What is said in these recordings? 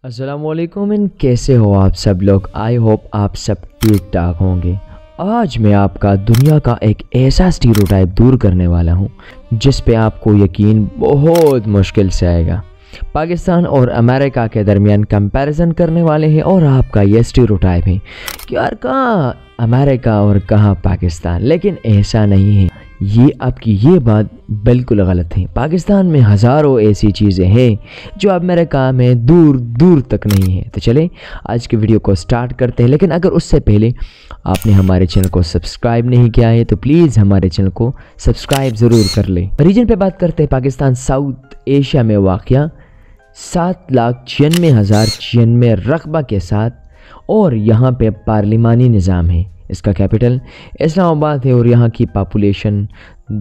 अस्सलाम वालेकुम। कैसे हो आप सब लोग? आई होप आप सब ठीक ठाक होंगे। आज मैं आपका दुनिया का एक ऐसा स्टीरियोटाइप दूर करने वाला हूँ जिस पे आपको यकीन बहुत मुश्किल से आएगा। पाकिस्तान और अमेरिका के दरमियान कंपैरिजन करने वाले हैं और आपका ये स्टीरियोटाइप है कि यार कहाँ अमेरिका और कहाँ पाकिस्तान, लेकिन ऐसा नहीं है। ये आपकी ये बात बिल्कुल गलत है। पाकिस्तान में हज़ारों ऐसी चीज़ें हैं जो अमेरिका में दूर दूर तक नहीं है। तो चलें आज की वीडियो को स्टार्ट करते हैं, लेकिन अगर उससे पहले आपने हमारे चैनल को सब्सक्राइब नहीं किया है तो प्लीज़ हमारे चैनल को सब्सक्राइब ज़रूर कर लें। रीजन पे बात करते हैं। पाकिस्तान साउथ एशिया में वाक़या 7,96,096 रकबा के साथ और यहाँ पे पार्लिमानी निज़ाम है। इसका कैपिटल इस्लामाबाद है और यहाँ की पॉपुलेशन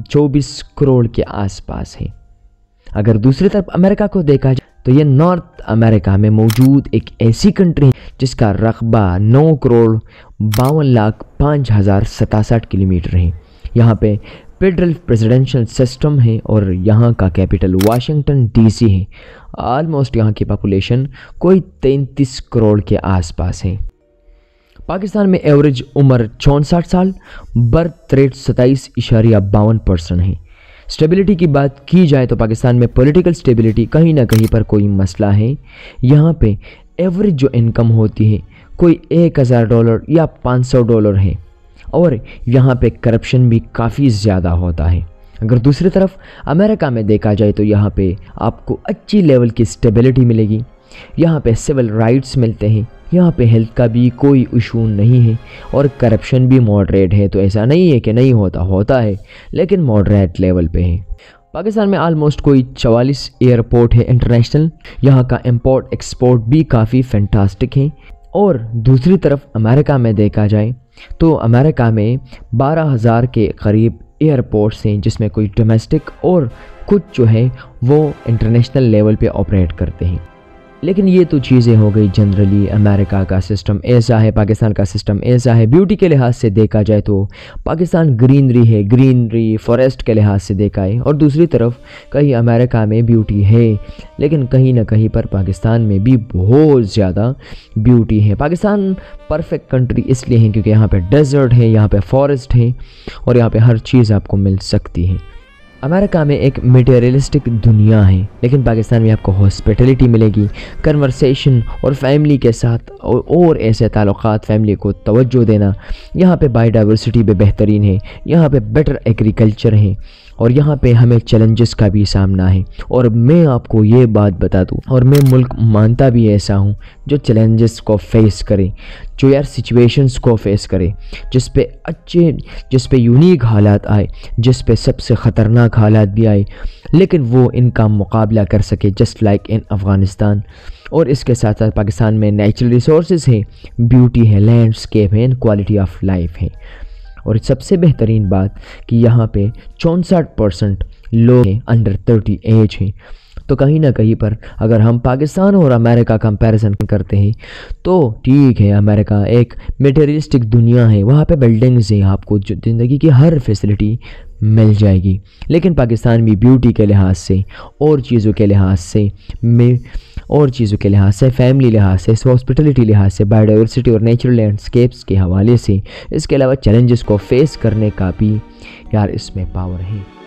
24 करोड़ के आसपास है। अगर दूसरी तरफ अमेरिका को देखा जाए तो ये नॉर्थ अमेरिका में मौजूद एक ऐसी कंट्री है जिसका रकबा 9,52,05,067 किलोमीटर है। यहाँ पे फेडरल प्रेसिडेंशियल सिस्टम है और यहाँ का कैपिटल वाशिंगटन डीसी है। ऑलमोस्ट यहाँ की पॉपुलेशन कोई 33 करोड़ के आसपास है। पाकिस्तान में एवरेज उम्र 64 साल, बर्थ रेट 27.52% है। स्टेबिलिटी की बात की जाए तो पाकिस्तान में पॉलिटिकल स्टेबिलिटी कहीं ना कहीं पर कोई मसला है। यहाँ पे एवरेज जो इनकम होती है कोई $1,000 या $500 है और यहाँ पे करप्शन भी काफ़ी ज़्यादा होता है। अगर दूसरी तरफ अमेरिका में देखा जाए तो यहाँ पे आपको अच्छी लेवल की स्टेबिलिटी मिलेगी। यहाँ पे सिविल राइट्स मिलते हैं, यहाँ पे हेल्थ का भी कोई इशू नहीं है और करप्शन भी मॉडरेट है। तो ऐसा नहीं है कि नहीं होता है, लेकिन मॉडरेट लेवल पे है। पाकिस्तान में ऑलमोस्ट कोई 44 एयरपोर्ट है इंटरनेशनल। यहाँ का इंपोर्ट एक्सपोर्ट भी काफ़ी फैंटास्टिक है। और दूसरी तरफ अमेरिका में देखा जाए तो अमेरिका में 12,000 के करीब एयरपोर्ट्स हैं जिसमें कोई डोमेस्टिक और कुछ जो है वो इंटरनेशनल लेवल पे ऑपरेट करते हैं। लेकिन ये तो चीज़ें हो गई जनरली। अमेरिका का सिस्टम ऐसा है, पाकिस्तान का सिस्टम ऐसा है। ब्यूटी के लिहाज से देखा जाए तो पाकिस्तान ग्रीनरी है, ग्रीनरी फॉरेस्ट के लिहाज से देखा है। और दूसरी तरफ कहीं अमेरिका में ब्यूटी है, लेकिन कहीं ना कहीं पर पाकिस्तान में भी बहुत ज़्यादा ब्यूटी है। पाकिस्तान परफेक्ट कंट्री इसलिए है क्योंकि यहाँ पे डेजर्ट है, यहाँ पे फॉरेस्ट है और यहाँ पे हर चीज़ आपको मिल सकती है। अमेरिका में एक मटेरियलिस्टिक दुनिया है, लेकिन पाकिस्तान में आपको हॉस्पिटलिटी मिलेगी, कन्वर्सेशन और फैमिली के साथ और ऐसे ताल्लुकात, फैमिली को तवज्जो देना। यहाँ पे बायोडाइवर्सिटी भी बेहतरीन है, यहाँ पे बेटर एग्रीकल्चर है और यहाँ पे हमें चैलेंजेस का भी सामना है। और मैं आपको ये बात बता दूँ, और मैं मुल्क मानता भी ऐसा हूँ जो चैलेंजेस को फेस करे, जो यार सिचुएशंस को फेस करे, जिस पे यूनिक हालात आए, जिस पे सबसे ख़तरनाक हालात भी आए, लेकिन वो इनका मुकाबला कर सके, जस्ट लाइक इन अफ़गानिस्तान। और इसके साथ साथ पाकिस्तान में नेचुरल रिसोर्सेज हैं, ब्यूटी है, लैंडस्केप है, क्वालिटी ऑफ लाइफ है। और सबसे बेहतरीन बात कि यहाँ पे 64% लोग अंडर 30 एज हैं। तो कहीं ना कहीं पर अगर हम पाकिस्तान और अमेरिका कंपैरिजन करते हैं तो ठीक है, अमेरिका एक मटेरियलिस्टिक दुनिया है, वहाँ पे बिल्डिंग्स हैं, आपको ज़िंदगी की हर फैसिलिटी मिल जाएगी। लेकिन पाकिस्तान भी ब्यूटी के लिहाज से और चीज़ों के लिहाज से फैमिली लिहाज से, हॉस्पिटलिटी लिहाज से, बायोडाइवर्सिटी और नेचुरल लैंडस्केप्स के हवाले से, इसके अलावा चैलेंजेस को फेस करने का भी यार इसमें पावर है।